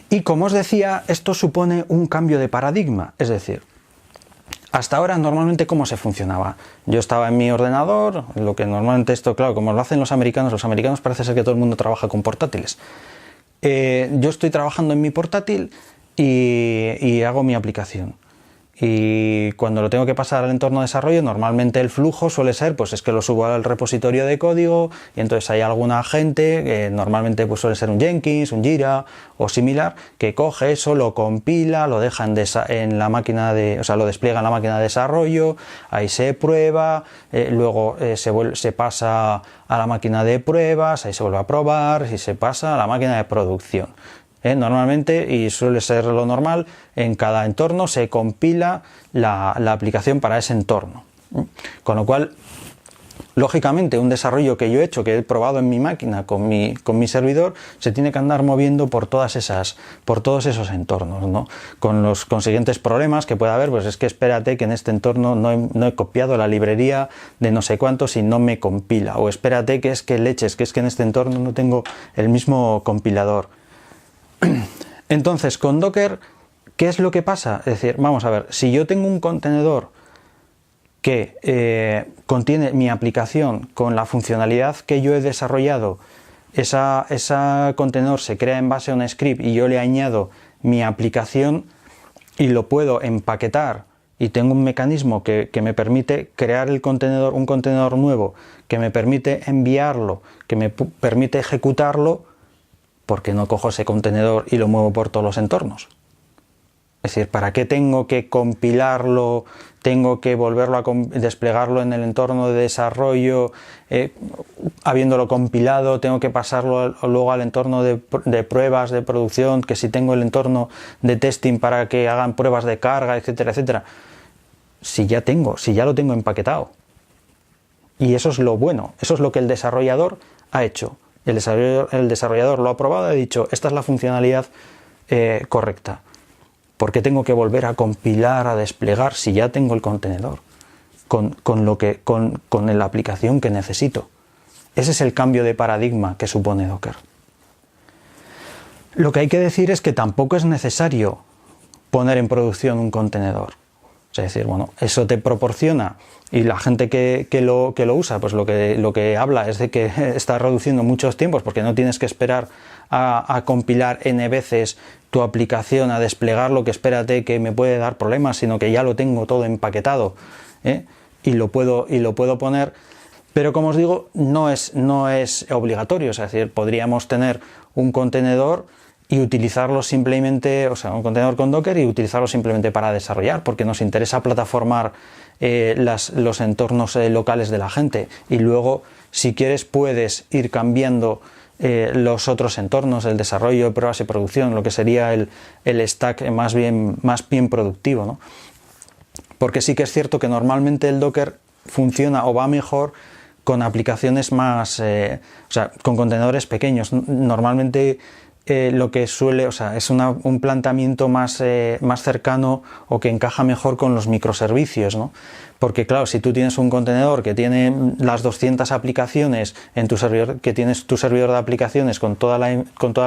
Y como os decía, esto supone un cambio de paradigma, es decir, hasta ahora normalmente ¿cómo se funcionaba? Yo estaba en mi ordenador, lo que normalmente esto, claro, como lo hacen los americanos parece ser que todo el mundo trabaja con portátiles. Yo estoy trabajando en mi portátil y hago mi aplicación. Y cuando lo tengo que pasar al entorno de desarrollo, normalmente el flujo suele ser, pues es que lo subo al repositorio de código y entonces hay alguna agente, normalmente pues suele ser un Jenkins, un Jira o similar, que coge eso, lo compila, lo deja en la máquina lo despliega en la máquina de desarrollo, ahí se prueba, luego se pasa a la máquina de pruebas, ahí se vuelve a probar y se pasa a la máquina de producción. Normalmente, y suele ser lo normal, en cada entorno se compila la aplicación para ese entorno. Con lo cual, lógicamente, un desarrollo que yo he hecho, que he probado en mi máquina con mi servidor, se tiene que andar moviendo por todos esos entornos, ¿no? Con los consiguientes problemas que puede haber, pues es que espérate que en este entorno no he copiado la librería de no sé cuántos y no me compila. O espérate que es que en este entorno no tengo el mismo compilador. Entonces, con Docker, ¿qué es lo que pasa? Es decir, vamos a ver, si yo tengo un contenedor que contiene mi aplicación con la funcionalidad que yo he desarrollado, ese contenedor se crea en base a un script y yo le añado mi aplicación y lo puedo empaquetar y tengo un mecanismo que me permite crear un contenedor nuevo, que me permite enviarlo, que me permite ejecutarlo, ¿por qué no cojo ese contenedor y lo muevo por todos los entornos? Es decir, ¿para qué tengo que compilarlo, tengo que volverlo a desplegarlo en el entorno de desarrollo, habiéndolo compilado, tengo que pasarlo luego al entorno de pruebas de producción, que si tengo el entorno de testing para que hagan pruebas de carga, etcétera, etcétera? Si ya lo tengo empaquetado. Y eso es lo bueno, eso es lo que el desarrollador ha hecho. El desarrollador lo ha probado y ha dicho, esta es la funcionalidad correcta. ¿Por qué tengo que volver a compilar, a desplegar si ya tengo el contenedor con la aplicación que necesito? Ese es el cambio de paradigma que supone Docker. Lo que hay que decir es que tampoco es necesario poner en producción un contenedor. Es decir, bueno, eso te proporciona, y la gente que lo usa, pues lo que habla es de que está reduciendo muchos tiempos porque no tienes que esperar a compilar n veces tu aplicación, a desplegarlo, que espérate que me puede dar problemas, sino que ya lo tengo todo empaquetado, y lo puedo poner. Pero como os digo, no es obligatorio, es decir, podríamos tener un contenedor y utilizarlo simplemente, un contenedor con Docker y utilizarlo simplemente para desarrollar, porque nos interesa plataformar los entornos locales de la gente, y luego, si quieres, puedes ir cambiando los otros entornos, el desarrollo, pruebas y producción, lo que sería el stack más bien productivo, ¿no? Porque sí que es cierto que normalmente el Docker funciona o va mejor con aplicaciones con contenedores pequeños. Normalmente lo que suele, es un planteamiento más cercano o que encaja mejor con los microservicios, ¿no? Porque claro, si tú tienes un contenedor que tiene las 200 aplicaciones en tu servidor, que tienes tu servidor de aplicaciones con todas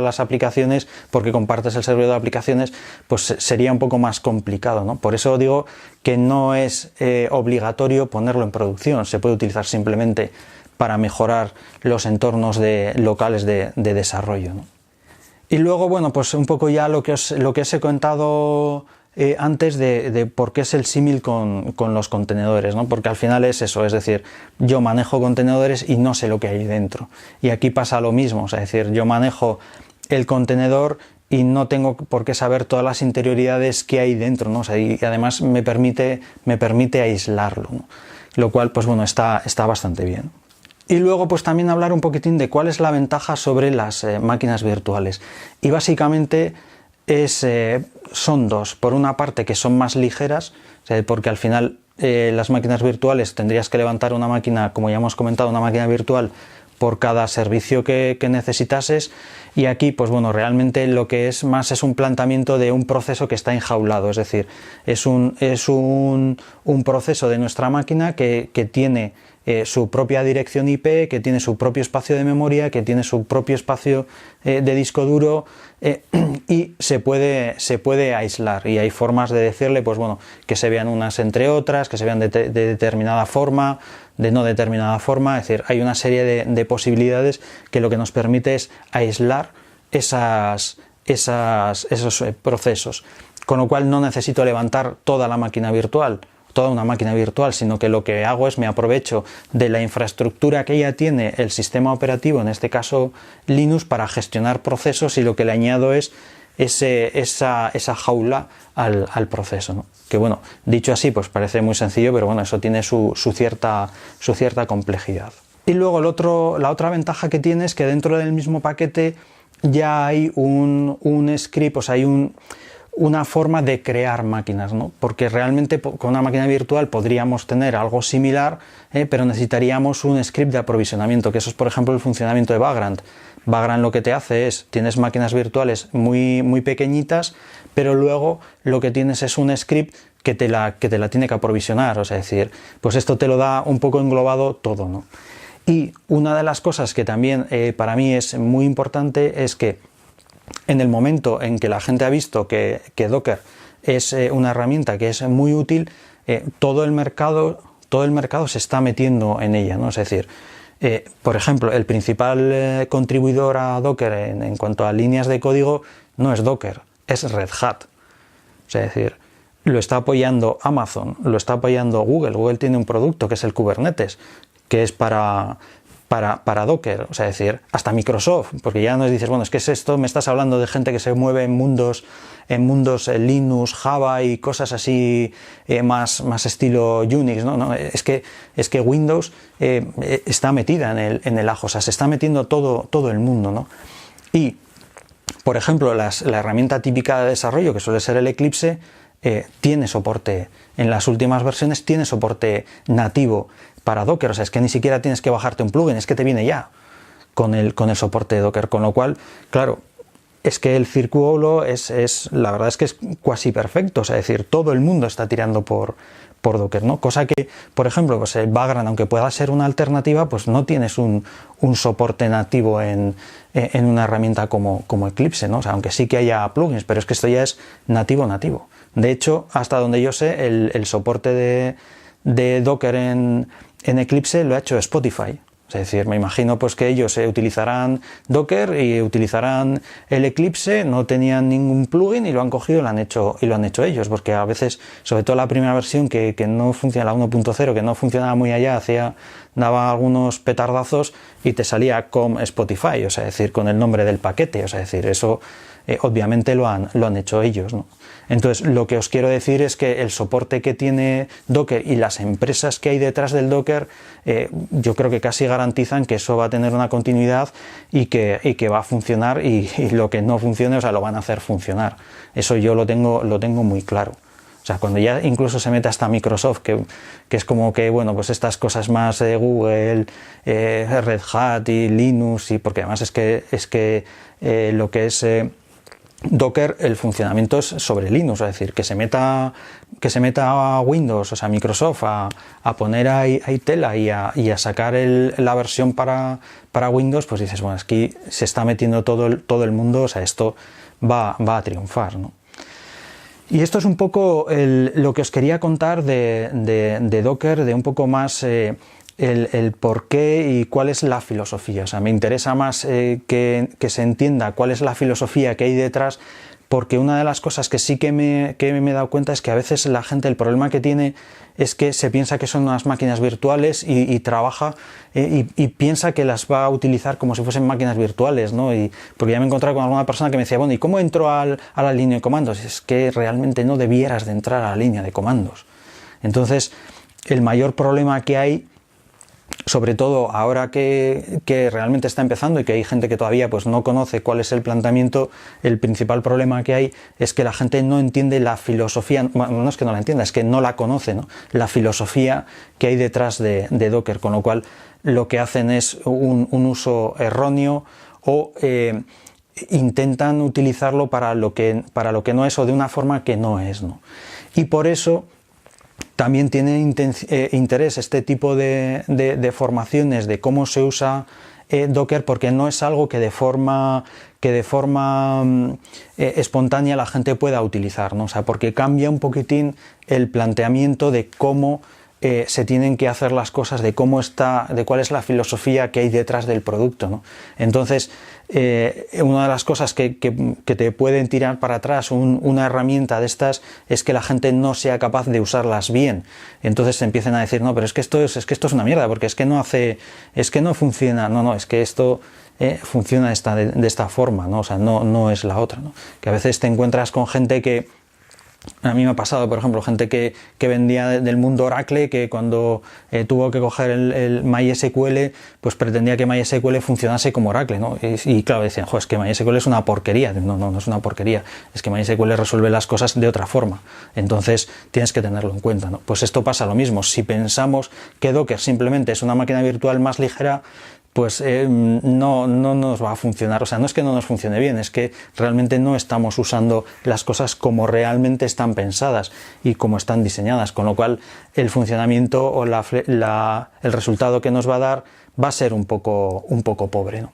las aplicaciones, porque compartes el servidor de aplicaciones, pues sería un poco más complicado, ¿no? Por eso digo que no es obligatorio ponerlo en producción, se puede utilizar simplemente para mejorar los entornos locales de desarrollo, ¿no? Y luego, bueno, pues un poco ya lo que os he contado antes de por qué es el símil con los contenedores, ¿no? Porque al final es eso, es decir, yo manejo contenedores y no sé lo que hay dentro. Y aquí pasa lo mismo, es decir, yo manejo el contenedor y no tengo por qué saber todas las interioridades que hay dentro, ¿no? Y además me permite aislarlo, ¿no? Lo cual, pues bueno, está bastante bien. Y luego pues también hablar un poquitín de cuál es la ventaja sobre las máquinas virtuales. Y básicamente son dos. Por una parte, que son más ligeras, porque al final las máquinas virtuales tendrías que levantar una máquina, como ya hemos comentado, una máquina virtual por cada servicio que necesitases. Y aquí, pues bueno, realmente lo que es más es un planteamiento de un proceso que está enjaulado, es decir, es un proceso de nuestra máquina que tiene su propia dirección IP, que tiene su propio espacio de memoria, que tiene su propio espacio de disco duro, y se puede aislar, y hay formas de decirle, pues bueno, que se vean unas entre otras, que se vean de determinada forma, de no determinada forma, es decir, hay una serie de posibilidades que lo que nos permite es aislar esos procesos, con lo cual no necesito levantar toda la máquina virtual, toda una máquina virtual, sino que lo que hago es me aprovecho de la infraestructura que ya tiene el sistema operativo, en este caso Linux, para gestionar procesos, y lo que le añado es esa jaula al proceso, ¿no? Que bueno, dicho así, pues parece muy sencillo, pero bueno, eso tiene su cierta complejidad. Y luego la otra ventaja que tiene es que dentro del mismo paquete ya hay un script, o sea, hay una forma de crear máquinas, ¿no? Porque realmente con una máquina virtual podríamos tener algo similar, pero necesitaríamos un script de aprovisionamiento, que eso es, por ejemplo, el funcionamiento de Vagrant. Vagrant lo que te hace es, tienes máquinas virtuales muy pequeñitas, pero luego lo que tienes es un script que te la tiene que aprovisionar, o sea, es decir, pues esto te lo da un poco englobado todo, ¿no? Y una de las cosas que también para mí es muy importante es que en el momento en que la gente ha visto que Docker es una herramienta que es muy útil, todo el mercado se está metiendo en ella, ¿no? Es decir, por ejemplo, el principal contribuidor a Docker en cuanto a líneas de código no es Docker, es Red Hat. O sea, es decir, lo está apoyando Amazon, lo está apoyando Google. Google tiene un producto que es el Kubernetes, que es para Docker, o sea, es decir, hasta Microsoft, porque ya nos dices, bueno, es que es esto, me estás hablando de gente que se mueve en mundos Linux, Java y cosas así más estilo Unix, ¿no? No, es que Windows está metida en el ajo, o sea, se está metiendo todo el mundo, ¿no? Y, por ejemplo, la herramienta típica de desarrollo, que suele ser el Eclipse, tiene soporte, en las últimas versiones tiene soporte nativo para Docker, o sea, es que ni siquiera tienes que bajarte un plugin, es que te viene ya con el soporte de Docker, con lo cual, claro, es que el círculo la verdad es que es casi perfecto, o sea, es decir, todo el mundo está tirando por Docker, ¿no? Cosa que, por ejemplo, pues el Vagrant, aunque pueda ser una alternativa, pues no tienes un soporte nativo en una herramienta como Eclipse, ¿no? O sea, aunque sí que haya plugins, pero es que esto ya es nativo. De hecho, hasta donde yo sé, el soporte de Docker en Eclipse lo ha hecho Spotify. Es decir, me imagino pues que ellos utilizarán Docker y utilizarán el Eclipse, no tenían ningún plugin y lo han cogido y lo han hecho ellos, porque a veces, sobre todo la primera versión que no funciona, la 1.0, que no funcionaba muy allá, daba algunos petardazos y te salía com Spotify, o sea, es decir, con el nombre del paquete, o sea, es decir, eso obviamente lo han hecho ellos, ¿no? Entonces, lo que os quiero decir es que el soporte que tiene Docker y las empresas que hay detrás del Docker, yo creo que casi garantizan que eso va a tener una continuidad y que va a funcionar, y lo que no funcione, o sea, lo van a hacer funcionar. Eso yo lo tengo muy claro. O sea, cuando ya incluso se mete hasta Microsoft, que es como que, bueno, pues estas cosas más de Google, Red Hat y Linux, y porque además es que lo que es Docker, el funcionamiento es sobre Linux, es decir, que se meta a Windows, o sea, Microsoft, a poner ahí tela y a sacar la versión para Windows, pues dices, bueno, aquí se está metiendo todo el mundo, o sea, esto va a triunfar, ¿no? Y esto es un poco lo que os quería contar de Docker, de un poco más el por qué y cuál es la filosofía. O sea, me interesa más que se entienda cuál es la filosofía que hay detrás, porque una de las cosas que sí que me he dado cuenta es que a veces la gente, el problema que tiene es que se piensa que son unas máquinas virtuales y trabaja y piensa que las va a utilizar como si fuesen máquinas virtuales, ¿no? Porque ya me he encontrado con alguna persona que me decía, bueno, ¿y cómo entro a la línea de comandos? Es que realmente no debieras de entrar a la línea de comandos. Entonces, el mayor problema que hay, sobre todo ahora que realmente está empezando y que hay gente que todavía pues no conoce cuál es el planteamiento, el principal problema que hay es que la gente no entiende la filosofía, bueno, no es que no la entienda, es que no la conoce, ¿no? La filosofía que hay detrás de Docker, con lo cual lo que hacen es un uso erróneo o intentan utilizarlo para lo que no es o de una forma que no es, ¿no? Y por eso también tiene interés este tipo de formaciones de cómo se usa Docker, porque no es algo que de forma espontánea la gente pueda utilizar, ¿no? O sea, porque cambia un poquitín el planteamiento de cómo se tienen que hacer las cosas, de cuál es la filosofía que hay detrás del producto, ¿no? Entonces, una de las cosas que te pueden tirar para atrás una herramienta de estas es que la gente no sea capaz de usarlas bien. Entonces se empiezan a decir, no, pero es que esto es una mierda, porque es que no funciona, no, es que esto funciona de esta forma, ¿no? O sea, no es la otra, ¿no? Que a veces te encuentras con gente que a mí me ha pasado, por ejemplo, gente que vendía del mundo Oracle, que cuando tuvo que coger el MySQL, pues pretendía que MySQL funcionase como Oracle, ¿no? Y claro, decían, es que MySQL es una porquería. No es una porquería, es que MySQL resuelve las cosas de otra forma. Entonces tienes que tenerlo en cuenta, ¿no? Pues esto pasa lo mismo. Si pensamos que Docker simplemente es una máquina virtual más ligera, pues no nos va a funcionar. O sea, no es que no nos funcione bien, es que realmente no estamos usando las cosas como realmente están pensadas y como están diseñadas, con lo cual el funcionamiento o el resultado que nos va a dar va a ser un poco pobre, ¿no?